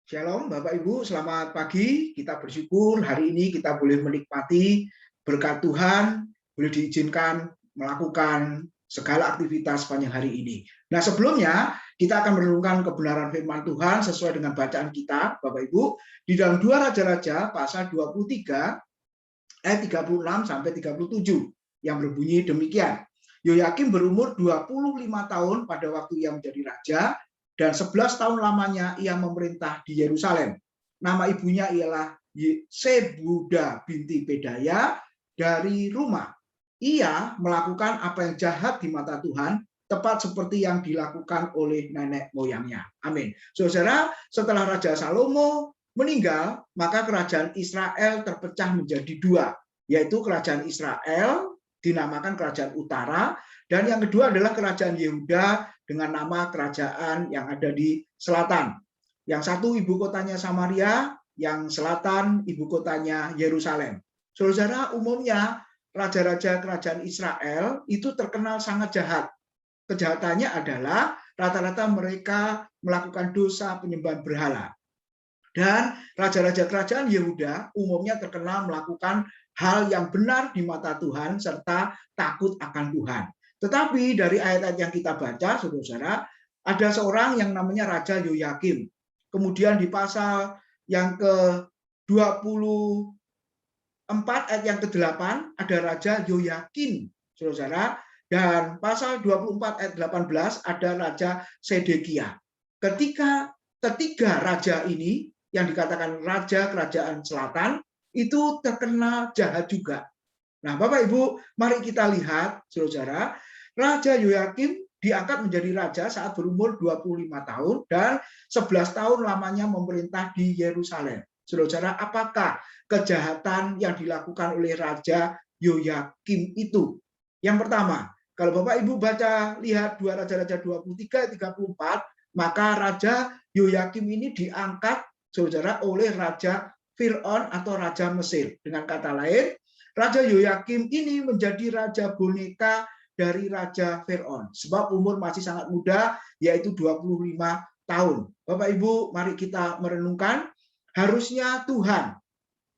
Shalom Bapak Ibu, selamat pagi. Kita bersyukur hari ini kita boleh menikmati berkat Tuhan, boleh diizinkan melakukan segala aktivitas sepanjang hari ini. Nah, sebelumnya kita akan merenungkan kebenaran firman Tuhan sesuai dengan bacaan kita, Bapak Ibu, di dalam 2 Raja-Raja pasal 23 ayat 36 sampai 37 yang berbunyi demikian. Yoyakim berumur 25 tahun pada waktu ia menjadi raja, dan 11 tahun lamanya ia memerintah di Yerusalem. Nama ibunya ialah Sebuda binti Pedaya dari rumah. Ia melakukan apa yang jahat di mata Tuhan, tepat seperti yang dilakukan oleh nenek moyangnya. Amin. Saudara, setelah Raja Salomo meninggal, maka kerajaan Israel terpecah menjadi dua, yaitu kerajaan Israel dinamakan kerajaan utara, dan yang kedua adalah kerajaan Yehuda dengan nama kerajaan yang ada di selatan. Yang satu ibu kotanya Samaria, yang selatan ibu kotanya Yerusalem. Saudara, umumnya raja-raja kerajaan Israel itu terkenal sangat jahat. Kejahatannya adalah rata-rata mereka melakukan dosa penyembahan berhala. Dan raja-raja kerajaan Yehuda umumnya terkenal melakukan hal yang benar di mata Tuhan serta takut akan Tuhan. Tetapi dari ayat-ayat yang kita baca, saudara-saudara, ada seorang yang namanya Raja Yoyakim. Kemudian di pasal yang ke-24 ayat yang ke-8 ada Raja Yoyakin, saudara-saudara. Dan pasal 24 ayat 18 ada Raja Sedekia. Ketiga raja ini yang dikatakan raja kerajaan selatan itu terkenal jahat juga. Nah, Bapak Ibu, mari kita lihat, saudara, Raja Yoyakim diangkat menjadi raja saat berumur 25 tahun dan 11 tahun lamanya memerintah di Yerusalem. Saudara, apakah kejahatan yang dilakukan oleh Raja Yoyakim itu? Yang pertama, kalau Bapak Ibu baca lihat 2 Raja-Raja 23-34, maka Raja Yoyakim ini diangkat, saudara, oleh Raja Fir'aun atau Raja Mesir. Dengan kata lain, Raja Yoyakim ini menjadi raja boneka dari Raja Fir'aun. Sebab umur masih sangat muda, yaitu 25 tahun. Bapak Ibu, mari kita merenungkan, harusnya Tuhan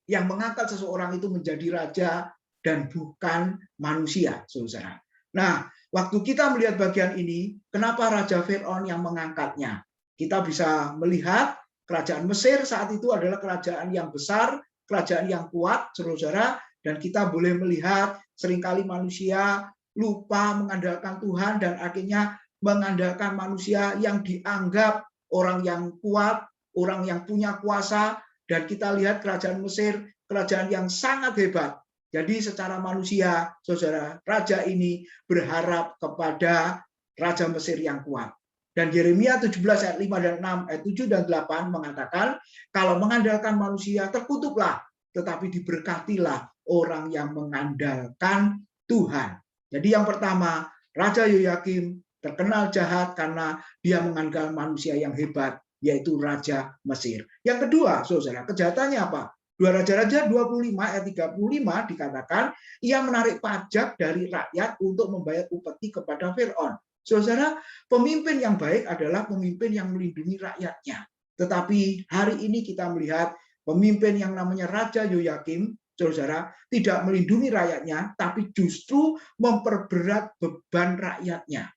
yang mengangkat seseorang itu menjadi raja dan bukan manusia, saudara. Nah, waktu kita melihat bagian ini, kenapa Raja Fir'aun yang mengangkatnya? Kita bisa melihat kerajaan Mesir saat itu adalah kerajaan yang besar, kerajaan yang kuat, saudara, dan kita boleh melihat seringkali manusia lupa mengandalkan Tuhan dan akhirnya mengandalkan manusia yang dianggap orang yang kuat, orang yang punya kuasa, dan kita lihat kerajaan Mesir, kerajaan yang sangat hebat. Jadi secara manusia, saudara, raja ini berharap kepada Raja Mesir yang kuat. Dan Yeremia 17 ayat 5 dan 6, ayat 7 dan 8 mengatakan, kalau mengandalkan manusia terkutuklah, tetapi diberkatilah orang yang mengandalkan Tuhan. Jadi yang pertama, Raja Yoyakim terkenal jahat karena dia mengandalkan manusia yang hebat, yaitu Raja Mesir. Yang kedua, saudara, kejahatannya apa? 2 Raja-Raja 25 ayat 35 dikatakan, ia menarik pajak dari rakyat untuk membayar upeti kepada Fir'aun. Saudara, pemimpin yang baik adalah pemimpin yang melindungi rakyatnya. Tetapi hari ini kita melihat pemimpin yang namanya Raja Yoyakim, saudara, tidak melindungi rakyatnya, tapi justru memperberat beban rakyatnya.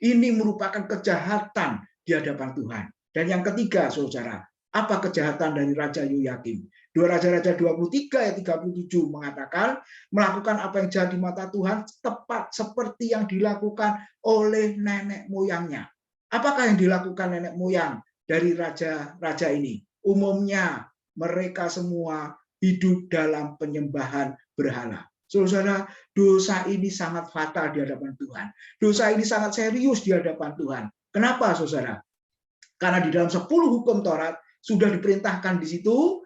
Ini merupakan kejahatan di hadapan Tuhan. Dan yang ketiga, saudara, apa kejahatan dari Raja Yoyakim? 2 Raja-Raja 23 ayat 37 mengatakan, melakukan apa yang jahat di mata Tuhan tepat seperti yang dilakukan oleh nenek moyangnya. Apakah yang dilakukan nenek moyang dari raja-raja ini? Umumnya mereka semua hidup dalam penyembahan berhala. Saudara, dosa ini sangat fatal di hadapan Tuhan. Dosa ini sangat serius di hadapan Tuhan. Kenapa, saudara? Karena di dalam 10 hukum Taurat sudah diperintahkan di situ,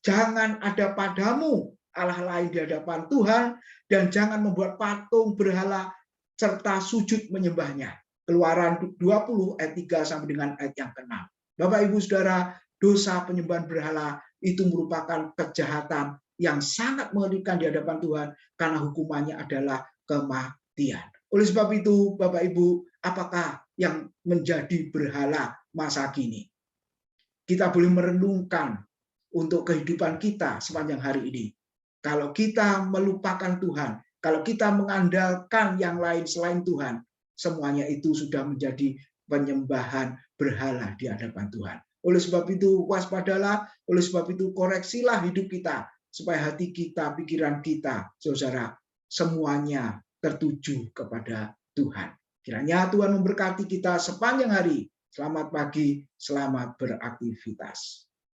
jangan ada padamu Allah lain di hadapan Tuhan, dan jangan membuat patung berhala serta sujud menyembahnya. Keluaran 20 ayat 3 sampai dengan ayat yang ke-6. Bapak Ibu Saudara, dosa penyembahan berhala itu merupakan kejahatan yang sangat mengerikan di hadapan Tuhan karena hukumannya adalah kematian. Oleh sebab itu, Bapak Ibu, apakah yang menjadi berhala masa kini? kita boleh merenungkan untuk kehidupan kita sepanjang hari ini. Kalau kita melupakan Tuhan, kalau kita mengandalkan yang lain selain Tuhan, semuanya itu sudah menjadi penyembahan berhala di hadapan Tuhan. Oleh sebab itu waspadalah, oleh sebab itu koreksilah hidup kita, supaya hati kita, pikiran kita, saudara, semuanya tertuju kepada Tuhan. Kiranya Tuhan memberkati kita sepanjang hari. Selamat pagi, selamat beraktivitas.